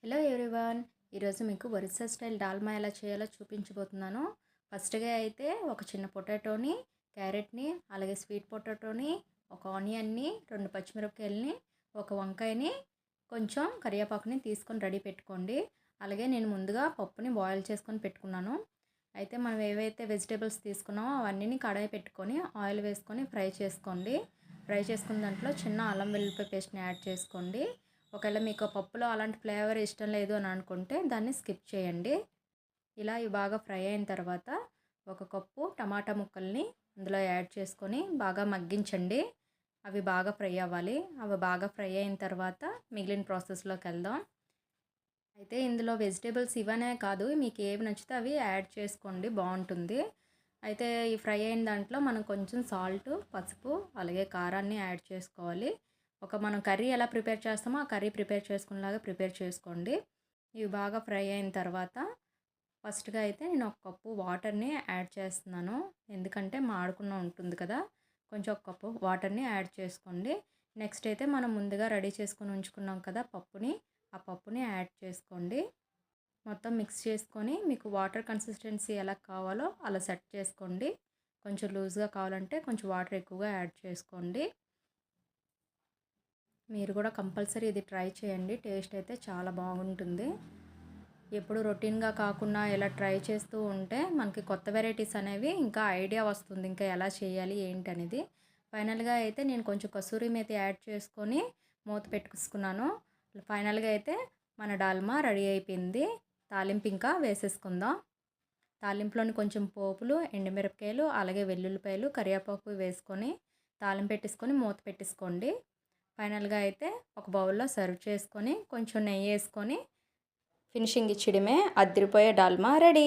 Hello everyone. ఈరోజు మీకు Orissa style డాల్మా ఎలా చేయాలో చూపించబోతున్నాను. ఫస్ట్గా అయితే ఒక చిన్న పొటాటోని, క్యారెట్ని, అలాగే స్వీట్ పొటాటోని, ఒక ఆనియన్ని, 2 పచ్చిమిరపకాయలని, ఒక వంకాయని, కొంచెం కరివేపాకుని తీసుకొని రెడీ పెట్టుకోండి. అలాగే నేను ముందుగా పప్పుని బాయిల్ చేసుకొని పెట్టుకున్నాను. అయితే మనం ఏవైతే వెజిటేబుల్స్ తీసుకున్నామో అవన్నీ కడాయి పెట్టుకొని ఆయిల్ వేసుకొని ఫ్రై చేసుకోండి. ఫ్రై చేసుకున్న దాంట్లో చిన్న అల్లం వెల్లుల్లిపాయ పేస్ట్ని యాడ్ చేసుకోండి. ఒకవేళ మీకు పప్పులో అలాంటి ఫ్లేవర్ ఇష్టం లేదు అని అనుకుంటే దాన్ని స్కిప్ చేయండి. ఇలా ఇవి బాగా ఫ్రై అయిన తర్వాత ఒక కప్పు టమాటా ముక్కల్ని అందులో యాడ్ చేసుకొని బాగా మగ్గించండి. అవి బాగా ఫ్రై అవ్వాలి. అవి బాగా ఫ్రై అయిన తర్వాత మిగిలిన ప్రాసెస్లోకి వెళ్దాం. అయితే ఇందులో వెజిటేబుల్స్ ఇవనే కాదు, మీకు ఏవి నచ్చితే అవి యాడ్ చేసుకోండి, బాగుంటుంది. అయితే ఈ ఫ్రై అయిన దాంట్లో మనం కొంచెం సాల్ట్, పసుపు, అలాగే కారాన్ని యాడ్ చేసుకోవాలి. మనం కర్రీ ఎలా ప్రిపేర్ చేస్తామో ఆ కర్రీ ప్రిపేర్ చేసుకునేలాగా ప్రిపేర్ చేసుకోండి. ఇవి బాగా ఫ్రై అయిన తర్వాత ఫస్ట్గా అయితే నేను ఒక కప్పు వాటర్ని యాడ్ చేస్తున్నాను. ఎందుకంటే మాడకుండా ఉంటుంది కదా, కొంచెం ఒక కప్పు వాటర్ని యాడ్ చేసుకోండి. నెక్స్ట్ అయితే మనం ముందుగా రెడీ చేసుకొని ఉంచుకున్నాం కదా పప్పుని, ఆ పప్పుని యాడ్ చేసుకోండి. మొత్తం మిక్స్ చేసుకొని మీకు వాటర్ కన్సిస్టెన్సీ ఎలా కావాలో అలా సెట్ చేసుకోండి. కొంచెం లూజ్గా కావాలంటే కొంచెం వాటర్ ఎక్కువగా యాడ్ చేసుకోండి. మీరు కూడా కంపల్సరీ ఇది ట్రై చేయండి. టేస్ట్ అయితే చాలా బాగుంటుంది. ఎప్పుడు రొటీన్గా కాకుండా ఇలా ట్రై చేస్తూ ఉంటే మనకి కొత్త వెరైటీస్ అనేవి ఇంకా ఐడియా వస్తుంది, ఇంకా ఎలా చేయాలి ఏంటి అనేది. ఫైనల్గా అయితే నేను కొంచెం కసూరి మేతి యాడ్ చేసుకొని మూత పెట్టుకున్నాను. ఫైనల్గా అయితే మన డాల్మా రెడీ అయిపోయింది. తాలింపు ఇంకా వేసేసుకుందాం. తాలింపులోని కొంచెం పోపులు, ఎండుమిరపకాయలు, అలాగే వెల్లుల్లిపాయలు, కరివేపాకు వేసుకొని తాలింపు పెట్టేసుకొని మూత పెట్టేసుకోండి. ఫైనల్గా అయితే ఒక బౌల్లో సర్వ్ చేసుకొని కొంచెం నెయ్యి వేసుకొని ఫినిషింగ్ ఇచ్చడమే. అదిరిపోయే డాల్మా రెడీ.